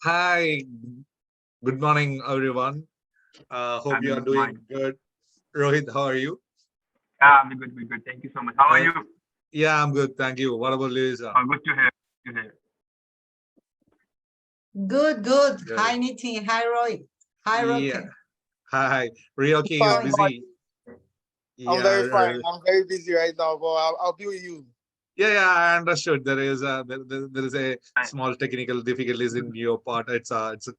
Hi, good morning, everyone. Hope you are Good doing morning. good. Rohit, how are you? Yeah, we're good. We're good. Thank you so much. How are Uh, you? yeah, I'm good. Thank you. What about Lisa? Good to hear. Good to hear. Good, good. Good. Hi, Niti. Hi, Roy. Hi, Yeah. Roke. Hi. Ryoki is Going. busy. I'm Yeah. very fine. I'm very busy right now, but I'll be with you. Yeah, I understood. There is a Right. small technical difficulties in your part. It's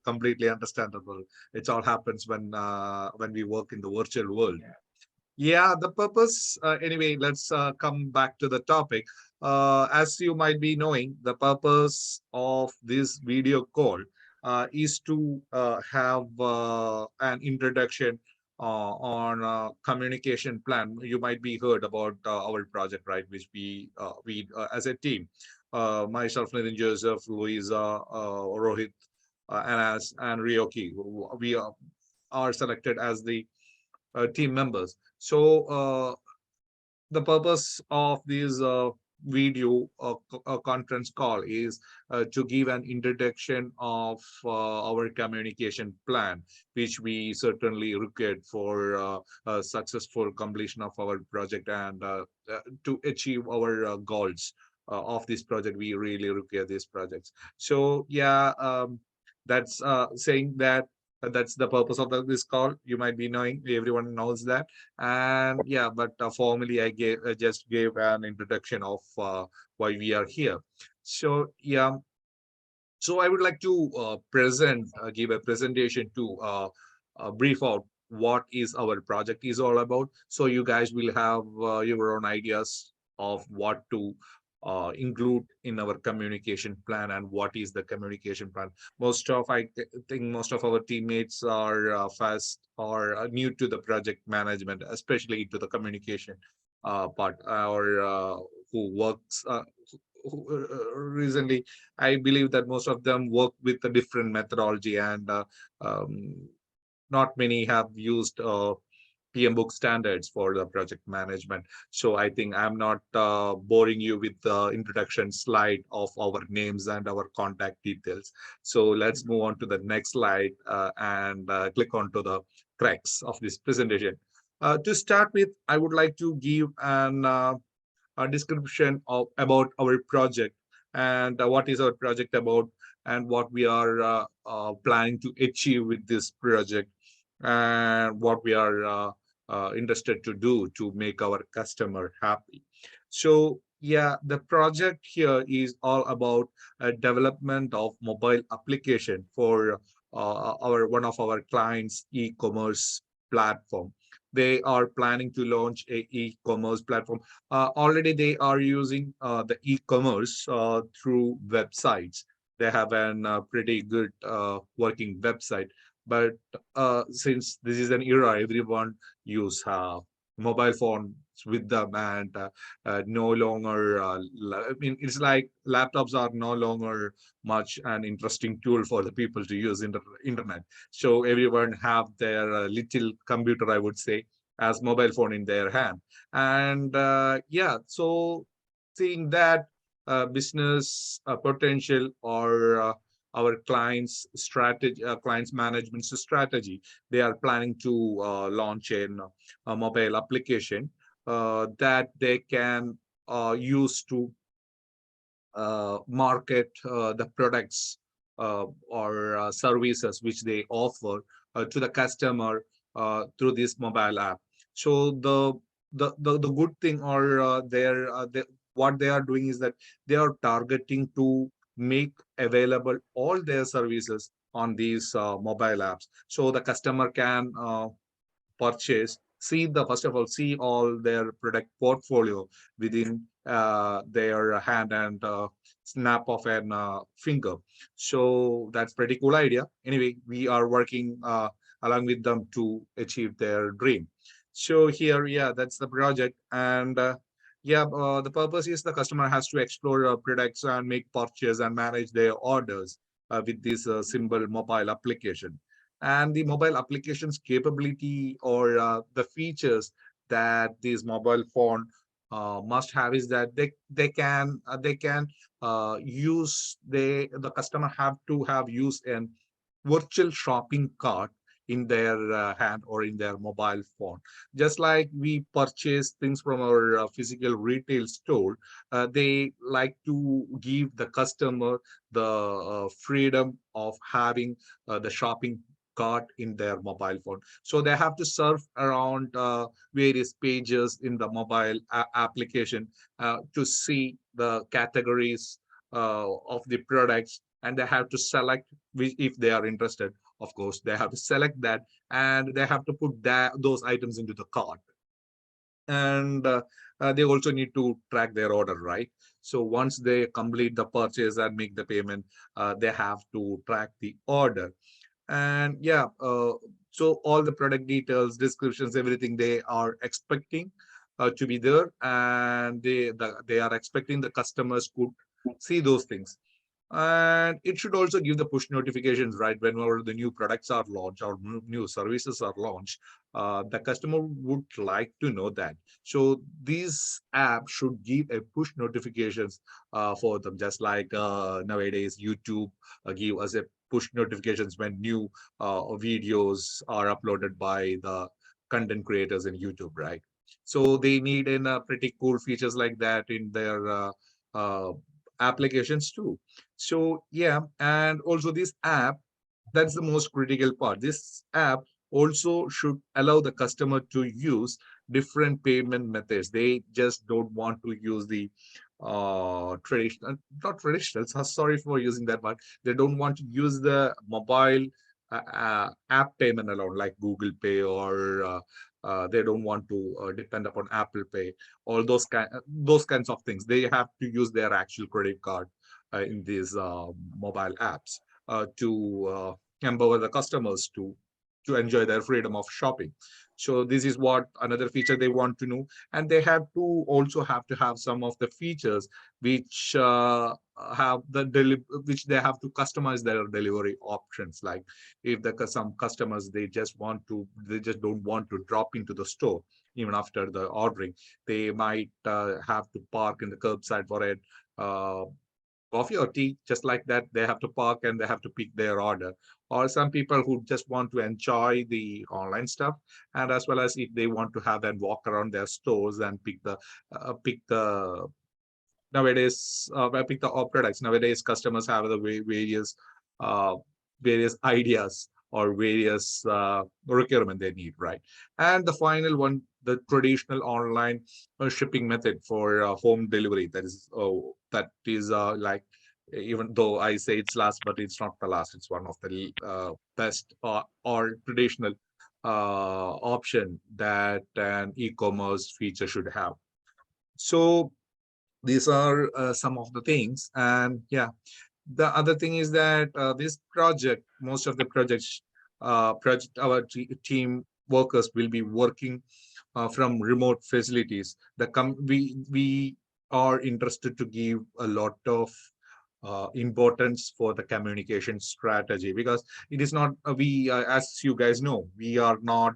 completely understandable. It all happens when we work in the virtual world. Yeah. Yeah, the purpose, anyway, let's come back to the topic. As you might be knowing, the purpose of this video call is to have an introduction on communication plan. You might be heard about our project, right? Which we as a team, myself, Nathan Joseph, Louisa, Rohit, Anas, and Ryoki, we are selected as the team members. So the purpose of this video conference call is to give an introduction of our communication plan, which we certainly required for successful completion of our project and to achieve our goals of this project. We really require these projects. So yeah, that's saying that that's the purpose of this call. You might be knowing, everyone knows that. And yeah, but formally I just gave an introduction of why we are here. So yeah, so I would like to give a presentation to brief out what is our project is all about. So you guys will have your own ideas of what to include in our communication plan and what is the communication plan. Think most of our teammates are fast or new to the project management, especially to the communication part, or who works recently. I believe that most of them work with a different methodology, and um, not many have used PM book standards for the project management. So I think I'm not boring you with the introduction slide of our names and our contact details. So let's move on to the next slide and click on to the cracks of this presentation. To start with, I would like to give an a description of about our project and what is our project about and what we are planning to achieve with this project and what we are interested to do to make our customer happy. So yeah, the project here is all about a development of mobile application for our one of our clients e-commerce platform. They are planning to launch a e-commerce platform. Already they are using the e-commerce through websites. They have an pretty good working website. But since this is an era, everyone use mobile phone with them, and no longer, I mean, it's like laptops are no longer much an interesting tool for the people to use internet. So everyone have their little computer, I would say, as mobile phone in their hand. And yeah, so seeing that business potential or our clients management strategy, they are planning to launch a mobile application that they can use to market the products or services which they offer to the customer through this mobile app. So the good thing or what they are doing is that they are targeting to make available all their services on these mobile apps, so the customer can purchase, see the first of all, see all their product portfolio within their hand and snap of an finger. So that's pretty cool idea. Anyway, we are working along with them to achieve their dream. So here, yeah, that's the project. And yeah, the purpose is the customer has to explore products and make purchase and manage their orders with this simple mobile application. And the mobile applications capability or the features that this mobile phone must have is that they can use the customer have to have used an virtual shopping cart in their hand or in their mobile phone. Just like we purchase things from our physical retail store, they like to give the customer the freedom of having the shopping cart in their mobile phone. So they have to surf around various pages in the mobile application to see the categories of the products, and they have to select which, if they are interested. Of course, they have to select that, and they have to put those items into the cart. And they also need to track their order, right? So once they complete the purchase and make the payment, they have to track the order. And yeah, so all the product details, descriptions, everything they are expecting to be there, and they are expecting the customers could see those things. And it should also give the push notifications, right? Whenever the new products are launched or new services are launched, the customer would like to know that. So these apps should give a push notifications for them, just like nowadays YouTube give us a push notifications when new videos are uploaded by the content creators in YouTube, right? So they need in pretty cool features like that in their uh, applications too. So yeah, and also this app, that's the most critical part. This app also should allow the customer to use different payment methods. They just don't want to use the traditional, not traditional, so sorry for using that word. They don't want to use the mobile app payment alone, like Google Pay, or they don't want to depend upon Apple Pay, all those kinds of things. They have to use their actual credit card in these mobile apps to empower the customers to enjoy their freedom of shopping. So this is what another feature they want to know, and they have to also have to have some of the features which have which they have to customize their delivery options. Like if some customers they just don't want to drop into the store even after the ordering, they might have to park in the curbside for it. Coffee or tea, just like that, they have to park and they have to pick their order. Or some people who just want to enjoy the online stuff, and as well as if they want to have and walk around their stores and pick the nowadays pick the products. Nowadays customers have the uh, various ideas or various requirement they need, right? And the final one, the traditional online shipping method for home delivery, that is like, even though I say it's last, but it's not the last. It's one of the best or traditional option that an e-commerce feature should have. So these are some of the things. And yeah, the other thing is that this project, most of the projects, our team workers will be working from remote facilities. We are interested to give a lot of importance for the communication strategy, because it is not as you guys know, we are not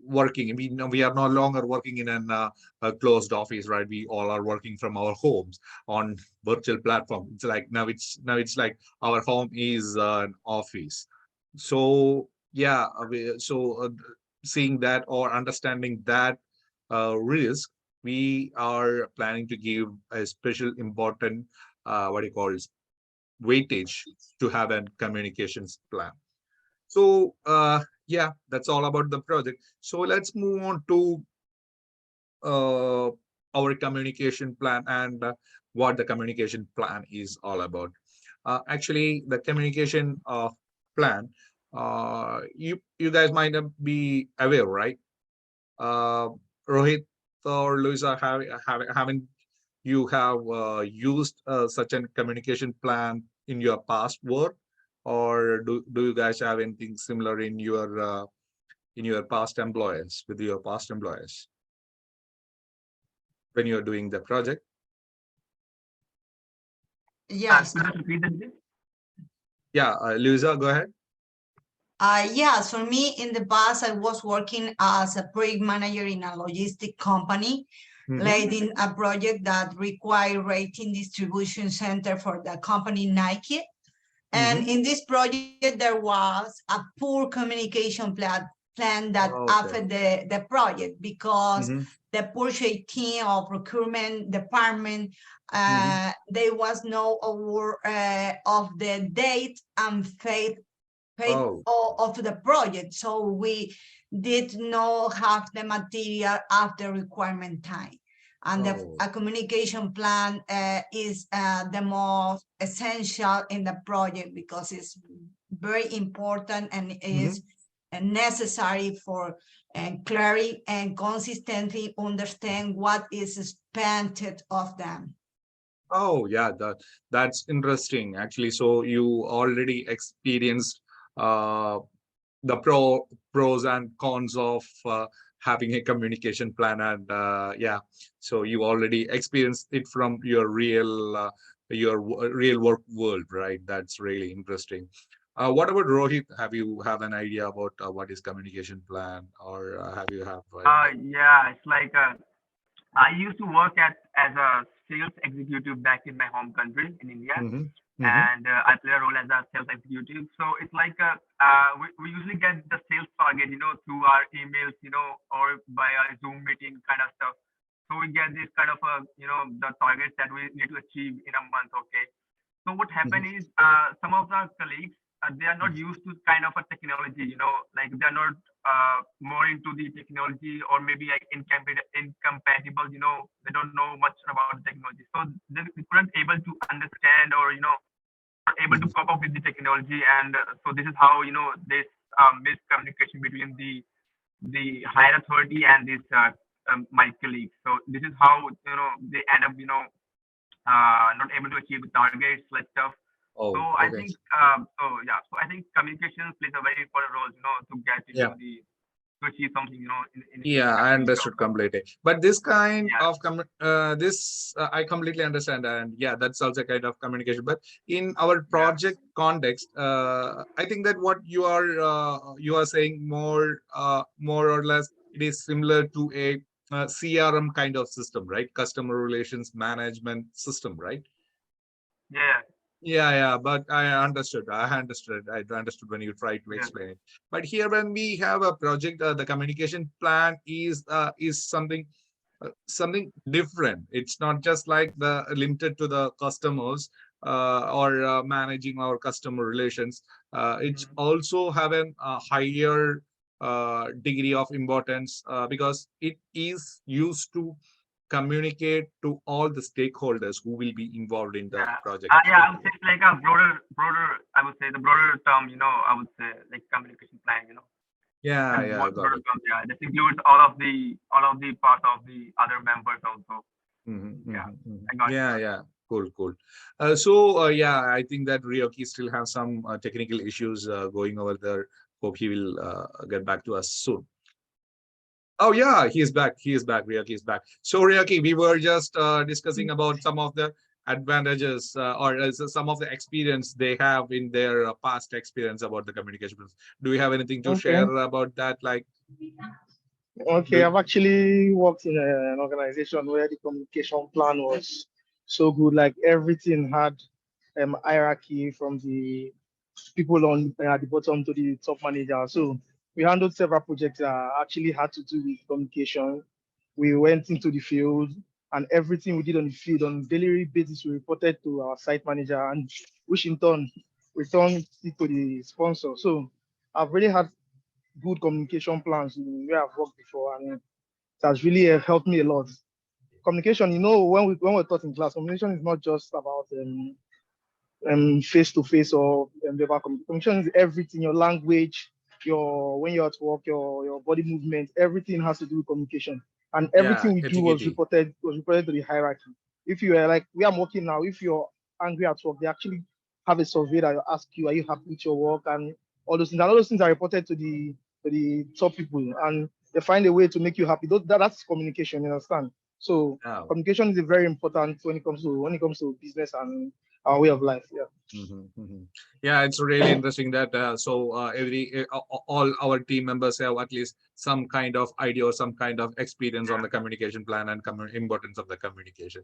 working. We are no longer working in a closed office, right? We all are working from our homes on virtual platform. It's like now it's like our home is an office. So yeah, seeing that or understanding that risk, we are planning to give a special important what do you call it, weightage to have a communications plan. So yeah, that's all about the project. So let's move on to our communication plan and what the communication plan is all about. Actually, the communication plan, you guys might not be aware, right? Rohit or Luisa, haven't you have used such a communication plan in your past work, or do you guys have anything similar in your past employers, with your past employers, when you're doing the project? Yes. Could you repeat that again? Yeah, Luisa, go ahead. Yes, for me in the past, I was working as a project manager in a logistic company. Mhm. leading a project that required rating distribution center for the company Nike. And in this project, there was a poor communication plan that Okay. affected the project because Mhm. the purchase team or procurement department, there was no aware of the date and fate Oh. of the project. So we did not have the material after requirement time. And Oh. a communication plan is the most essential in the project because it's very important and is necessary for clarity and consistently understand what is expected of them. Oh, yeah, that's interesting actually. So you already experienced the pros and cons of having a communication plan, and yeah, so you already experienced it from your real work world, right? That's really interesting. What about Rohit? Have you have an idea about what is communication plan, or have you have? Yeah, it's like I used to work as a sales executive back in my home country in India, Mhm, mhm, and I play a role as a sales executive. So it's like we usually get the sales target, through our emails, or by a Zoom meeting kind of stuff. So we get this kind of the targets that we need to achieve in a month. Okay. So what happened mhm, is some of our colleagues they are not used to kind of a technology, like they're not more into the technology or maybe like incompatible, they don't know much about the technology. So they weren't able to understand or are able to mhm. cope up with the technology, and so this is how this miscommunication between the higher authority and this my colleagues. So this is how they end up not able to achieve the targets like stuff. So Oh, I okay. think so I think communication plays a very important role, to get Yeah. into the to achieve something, Yeah, I in the job. understood completely. But this kind Yeah. of I completely understand, and yeah, that's also kind of communication. But in our Yeah. project context, I think that what you are saying more or less it is similar to a CRM kind of system, right? Customer relations management system, right? Yeah. Yeah, yeah, but I understood. I understood when you tried to Yeah. explain it. But here, when we have a project, the communication plan is something different. It's not just like the limited to the customers or managing our customer relations. It's Mhm. also have a higher degree of importance because it is used to communicate to all the stakeholders who will be involved in the Yeah. project. Yeah, I would say it's like a broader, I would say the broader term, I would say like communication plan, Yeah, and yeah, I what got broader it. term, yeah. This includes all of the part of the other members also. Mhm, Yeah, mhm, mhm. I got Yeah, you. yeah, cool, cool. So yeah, I think that Ryoki still has some technical issues going over there. Hope he will get back to us soon. Oh yeah, he is back. He is back. Ryoki is back. So Ryoki, we were just discussing about some of the advantages or some of the experience they have in their past experience about the communication. Do you have anything to Okay. share about that? Like, Okay, do I've actually worked in an organization where the communication plan was so good. Like everything had hierarchy from the people on at the bottom to the top manager. So we handled several projects that actually had to do with communication. We went into the field and everything we did on the field on a daily basis we reported to our site manager, and which in turn returned it to the sponsor. So I've really had good communication plans where I've worked before, and it has really helped me a lot. Communication, when we're taught in class, communication is not just about face to face or verbal communication. Is everything, your language, your when you're at work, your body movement, everything has to do with communication. And yeah, everything we do etiquette. was reported to the hierarchy. If you are like we are working now, if you're angry at work, they actually have a survey that will ask you, are you happy with your work, and all those things. And all those things are reported to the top people, and they find a way to make you happy. That's communication, you understand? So Yeah. communication is very important when it comes to business and our way of life. Yeah. Yeah, it's really interesting that all our team members have at least some kind of idea or some kind of experience on the communication plan and importance of the communication.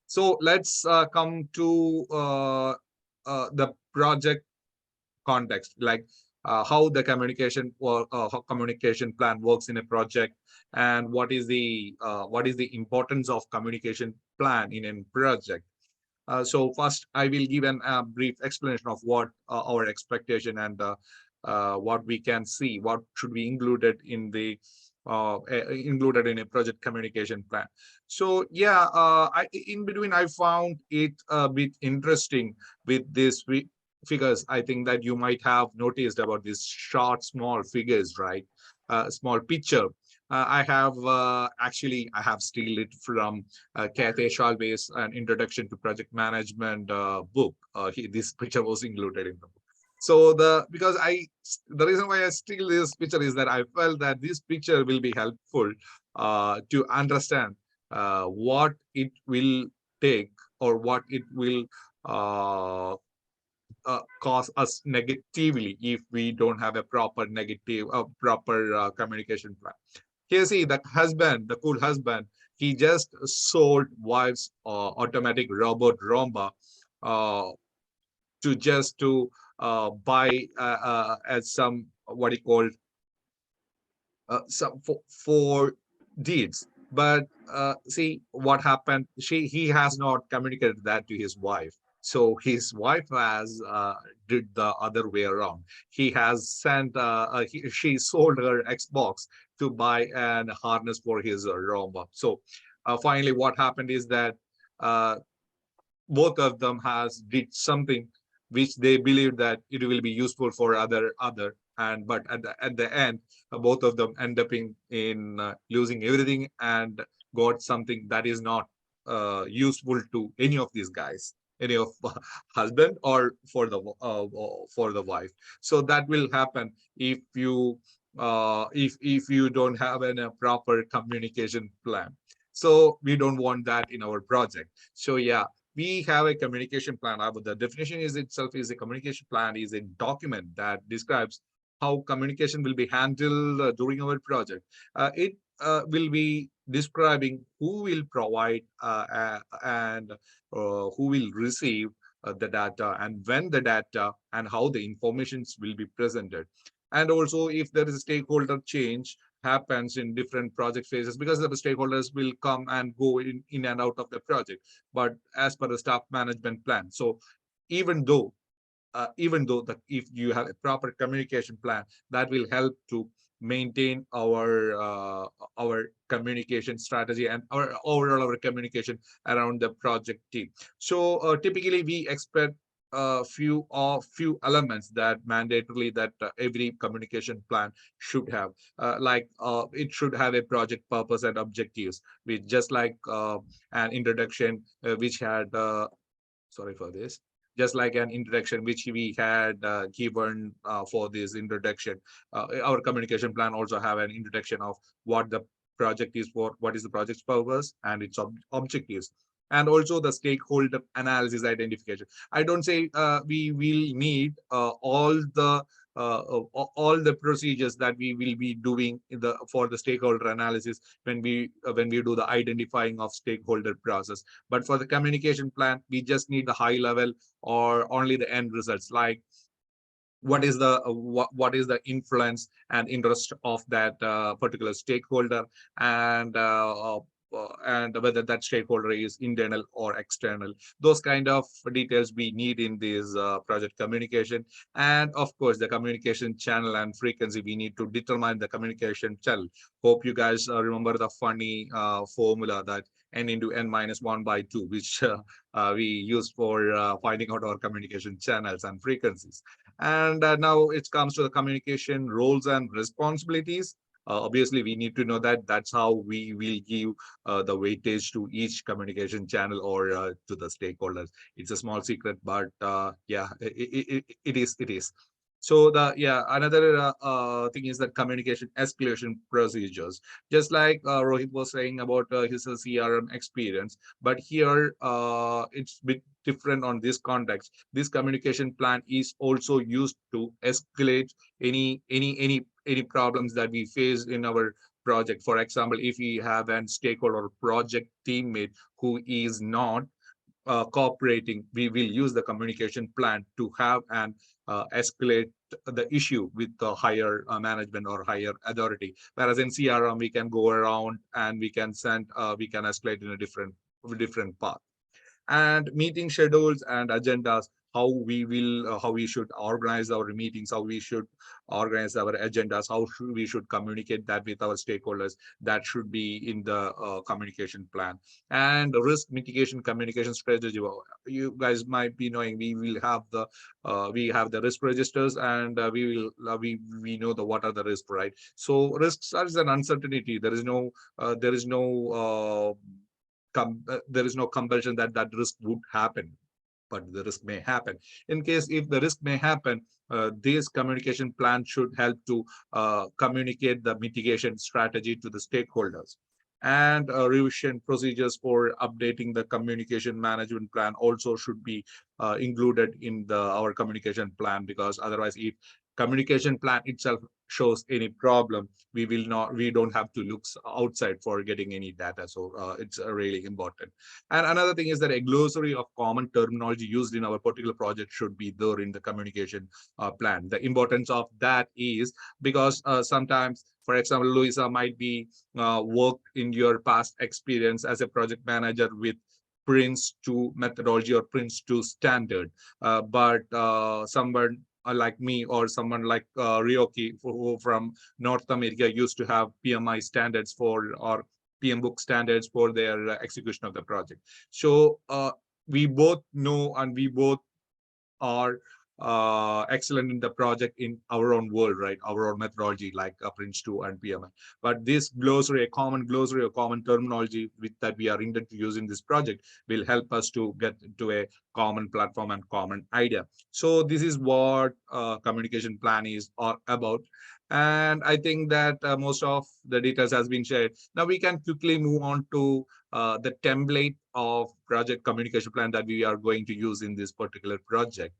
So let's come to the project context, like how the communication or how communication plan works in a project, and what is the importance of communication plan in a project. So first, I will give a brief explanation of what our expectation and what we can see, what should be included in a project communication plan. So yeah, in between, I found it a bit interesting with these figures. I think that you might have noticed about these short, small figures, right? Small picture. I have steal it from Cathay Shalvey's An Introduction to Project Management book. This picture was included in the book. So the reason why I steal this picture is that I felt that this picture will be helpful to understand what it will take, or what it will uh, cause us negatively if we don't have a proper communication plan. Here, see the husband, the cool husband, he just sold wife's automatic robot Roomba uh, to buy as some what he called some for deeds. But see what happened. He has not communicated that to his wife. So his wife has did the other way around. He has sent. She sold her Xbox to buy an harness for his Roomba. So finally, what happened is that uh, both of them has did something which they believe that it will be useful for other, and but at the end both of them end up in losing everything and got something that is not useful to any of these guys, any of husband or for the wife. So that will happen if you don't have a proper communication plan. So we don't want that in our project. So yeah, we have a communication plan. The definition is itself is a communication plan is a document that describes how communication will be handled during our project. It will be describing who will provide and who will receive the data, and when the data and how the informations will be presented. And also, if there is a stakeholder change happens in different project phases, because the stakeholders will come and go in and out of the project, but as per the staff management plan. So even though that if you have a proper communication plan, that will help to maintain our communication strategy and our overall our communication around the project team. So typically we expect a few elements that mandatorily that every communication plan should have, it should have a project purpose and objectives, with just like an introduction which had sorry for this, just like an introduction which we had given for this introduction. Our communication plan also have an introduction of what the project is for, what is the project's purpose and its objectives, and also the stakeholder analysis identification. I don't say we will need all the procedures that we will be doing for the stakeholder analysis when we do the identifying of stakeholder process. But for the communication plan, we just need the high level or only the end results, like what is the influence and interest of that particular stakeholder, and whether that stakeholder is internal or external. Those kind of details we need in this project communication. And of course, the communication channel and frequency, we need to determine the communication channel. Hope you guys remember the funny formula that n into n minus 1 by 2, which we use for finding out our communication channels and frequencies. And now it comes to the communication roles and responsibilities. Obviously, we need to know that that's how we will give the weightage to each communication channel or to the stakeholders. It's a small secret, but yeah, it is. So another thing is that communication escalation procedures. Just like Rohit was saying about his CRM experience, but here it's bit different on this context. This communication plan is also used to escalate any problems that we face in our project. For example, if we have a stakeholder or project teammate who is not cooperating, we will use the communication plan to have and escalate the issue with the higher management or higher authority. Whereas in CRM, we can go around and we can escalate in a different path. And meeting schedules and agendas, how we should organize our meetings, how we should organize our agendas, we should communicate that with our stakeholders. That should be in the communication plan. And the risk mitigation communication strategy. Well, you guys might be knowing we have the risk registers, and we know what are the risks, right? So risks are an uncertainty. There is no compulsion that risk would happen, but the risk may happen. In case if the risk may happen, this communication plan should help to communicate the mitigation strategy to the stakeholders. And revision procedures for updating the communication management plan also should be included in our communication plan, because otherwise, if communication plan itself shows any problem, we don't have to look outside for getting any data. So it's really important. And another thing is that a glossary of common terminology used in our particular project should be there in the communication plan. The importance of that is because sometimes, for example, Luisa might be worked in your past experience as a project manager with Prince2 methodology or Prince2 standard, but someone like me or someone like Ryoki who from North America used to have PMI standards or PMBOK standards for their execution of the project. So we both know and we both are excellent in the project in our own world, right? Our own methodology like Prince2 and PMI. But this glossary, a common glossary, a common terminology that we are intended to use in this project will help us to get to a common platform and common idea. So this is what communication plan is all about. And I think that most of the details has been shared. Now we can quickly move on to the template of project communication plan that we are going to use in this particular project.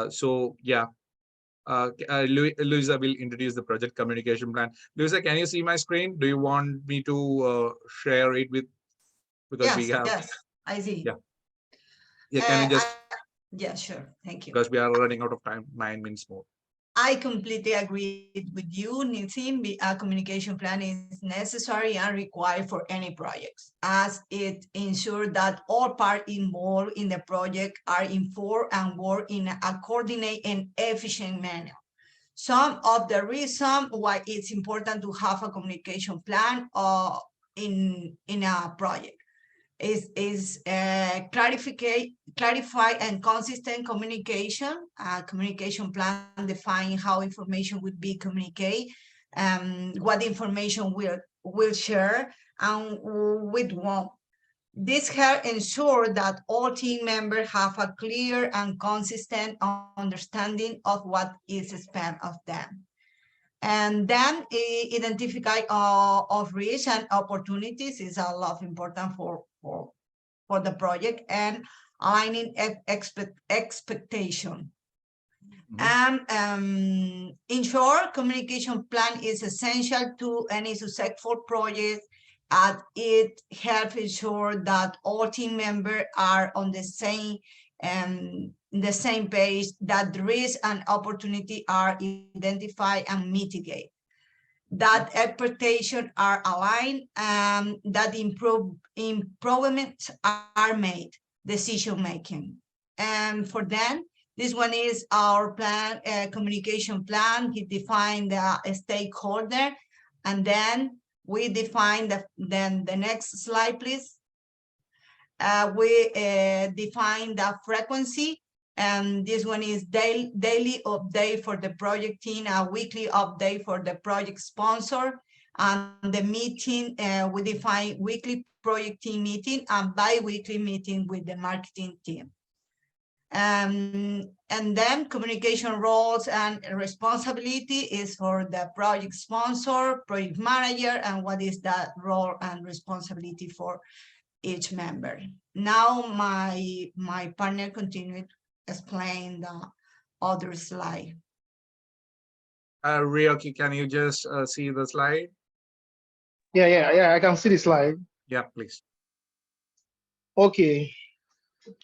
So yeah, Luisa will introduce the project communication plan. Luisa, can you see my screen? Do you want me to share it with, because Yes, we have, yes, I see. yeah, can you just, yeah, sure. Thank you. because we are running out of time, 9 minutes more. I completely agree with you, Nitin. A communication plan is necessary and required for any projects, as it ensures that all parties involved in the project are informed and work in a coordinated and efficient manner. Some of the reasons why it's important to have a communication plan in a project is clarify and consistent communication. Communication plan define how information would be communicated, what information will share, and with whom. This helps ensure that all team members have a clear and consistent understanding of what is expected of them. And then identify of risks and opportunities is a lot important for the project, and aligning expectation. And in short, communication plan is essential to any successful project, and it helps ensure that all team members are on the same page, that the risk and opportunity are identified and mitigated, that expectations are aligned, that improvements are made, decision making. And for them, this one is our plan, communication plan. We define the stakeholder, and then we define the next slide, please. We define the frequency, and this one is daily update for the project team, a weekly update for the project sponsor, and the meeting, we define weekly project team meeting and bi-weekly meeting with the marketing team. And then communication roles and responsibility is for the project sponsor, project manager, and what is that role and responsibility for each member. Now my partner continued explain the other slide. Ryoki, can you just see the slide? Yeah, I can see the slide. Yeah, please. Okay,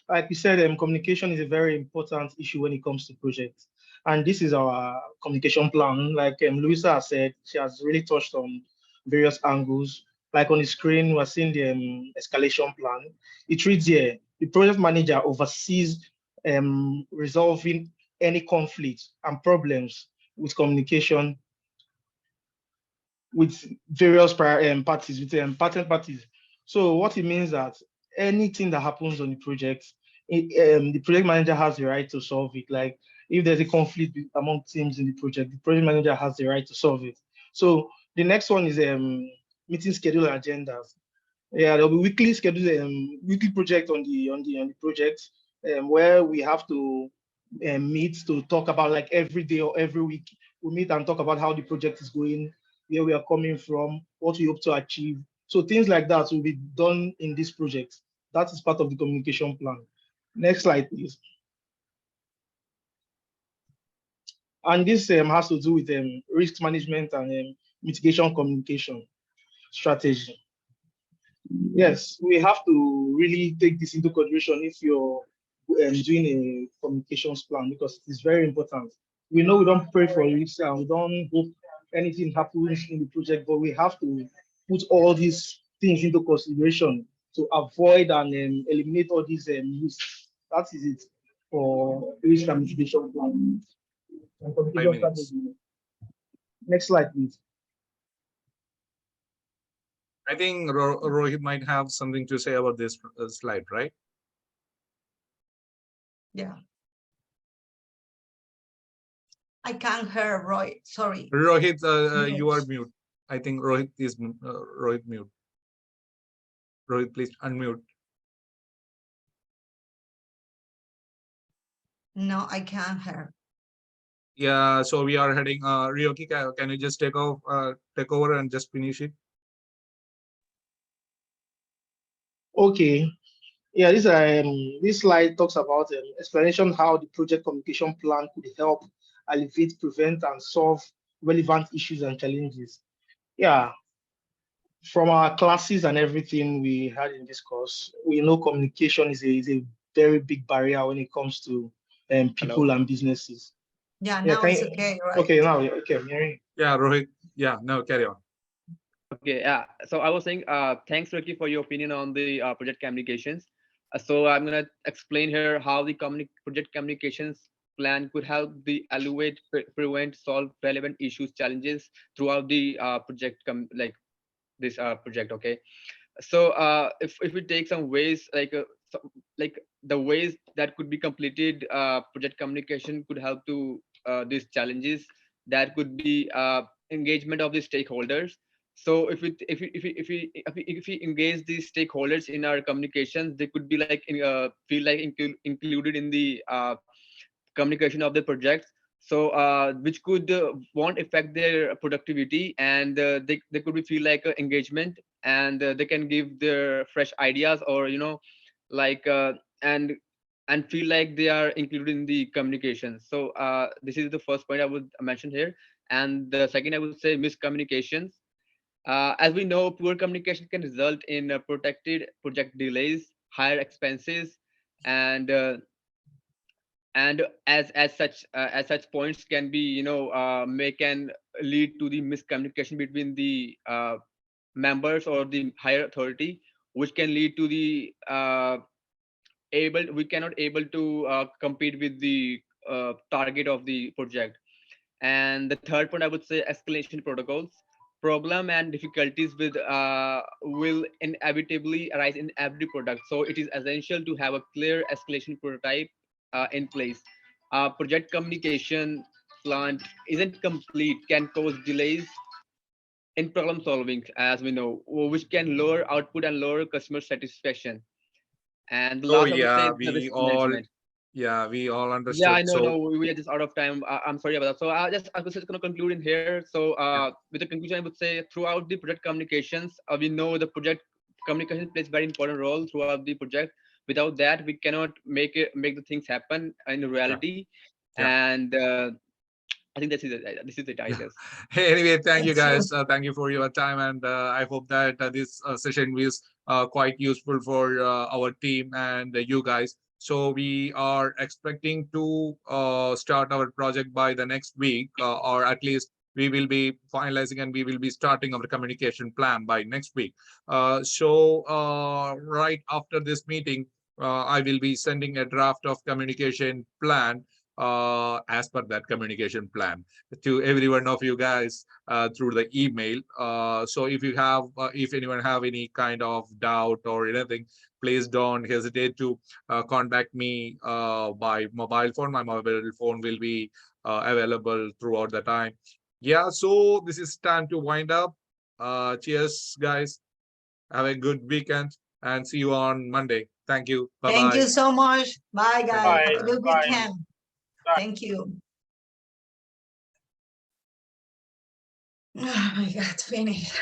like we said, communication is a very important issue when it comes to projects. And this is our communication plan. Like Louisa has said, she has really touched on various angles. Like on the screen, we're seeing the escalation plan. It reads here, the project manager oversees resolving any conflicts and problems with communication with various parties, with partner parties. So what it means that anything that happens on the project, the project manager has the right to solve it. Like if there's a conflict among teams in the project manager has the right to solve it. So the next one is meeting schedule and agendas. Yeah, there'll be weekly schedule, weekly project on the project, where we have to meet to talk about like every day or every week. We meet and talk about how the project is going, where we are coming from, what we hope to achieve. So things like that will be done in this project. That is part of the communication plan. Next slide, please. And this has to do with risk management and mitigation communication strategy. Yes, we have to really take this into consideration if you're doing a communications plan, because it is very important. We know we don't pray for risks and we don't hope anything happens in the project, but we have to put all these things into consideration to avoid and eliminate all these risks. That is it for risk and mitigation plan. And 5 communication minutes. strategy. Next slide, please. I think Rohit might have something to say about this slide, right? Yeah. I can't hear Roy, sorry. Rohit, you are Yes. mute. I think Rohit is Rohit mute. Rohit, please unmute. No, I can't hear. Yeah, so we are heading. Ryoki, can you just take over and just finish it? Okay. Yeah, this slide talks about explanation how the project communication plan could help alleviate, prevent, and solve relevant issues and challenges. Yeah, from our classes and everything we had in this course, we know communication is a very big barrier when it comes to people and businesses. Yeah, Yeah, now it's okay, right? Okay, now okay, I'm hearing. Yeah, Rohit. Yeah, no, carry on. Okay, yeah. So I was saying, thanks, Ricky, for your opinion on the project communications. So I'm gonna explain here how the project communications plan could help the alleviate, prevent, solve relevant issues, challenges throughout the project, this project. Okay. So if we take some ways like the ways that could be completed, project communication could help to these challenges. That could be engagement of the stakeholders. So if we engage these stakeholders in our communications, they could be like feel like included in the communication of the projects. So which could won't affect their productivity, and they could be feel like engagement, and they can give their fresh ideas, or like and feel like they are included in the communication. So this is the first point I would mention here. And the second, I would say miscommunications. As we know, poor communication can result in protected project delays, higher expenses, and as such points can be may can lead to the miscommunication between the members or the higher authority, which can lead to the we cannot able to compete with the target of the project. And the third point, I would say, escalation protocols. Problem and difficulties will inevitably arise in every product. So it is essential to have a clear escalation prototype in place. Project communication plan isn't complete, can cause delays in problem solving, as we know, which can lower output and lower customer satisfaction. And the Oh last, I would say, yeah, is the risk management. Yeah, we all Yeah, understood. I know. So No, we are just out of time. I'm sorry about that. So I was just going to conclude in here. So with the conclusion, I would say throughout the project communications, we know the project communication plays very important role throughout the project. Without that, we cannot make the things happen in yeah, reality. yeah. And I think that's it. This is it, I Yeah. guess. Hey, anyway, thank you Thank you. guys. Thank you for your time, and I hope that this session was quite useful for our team and you guys. So we are expecting to start our project by the next week, or at least we will be finalizing and we will be starting our communication plan by next week. Right after this meeting, I will be sending a draft of communication plan as per that communication plan to every one of you guys through the email. So if anyone have any kind of doubt or anything, please don't hesitate to contact me by mobile phone. My mobile phone will be available throughout the time. Yeah, so this is time to wind up. Cheers, guys. Have a good weekend and see you on Monday. Thank you. Bye Thank bye. you so much. Bye, guys. Bye. Have a good Bye. weekend. Thank you. Oh my God, finish.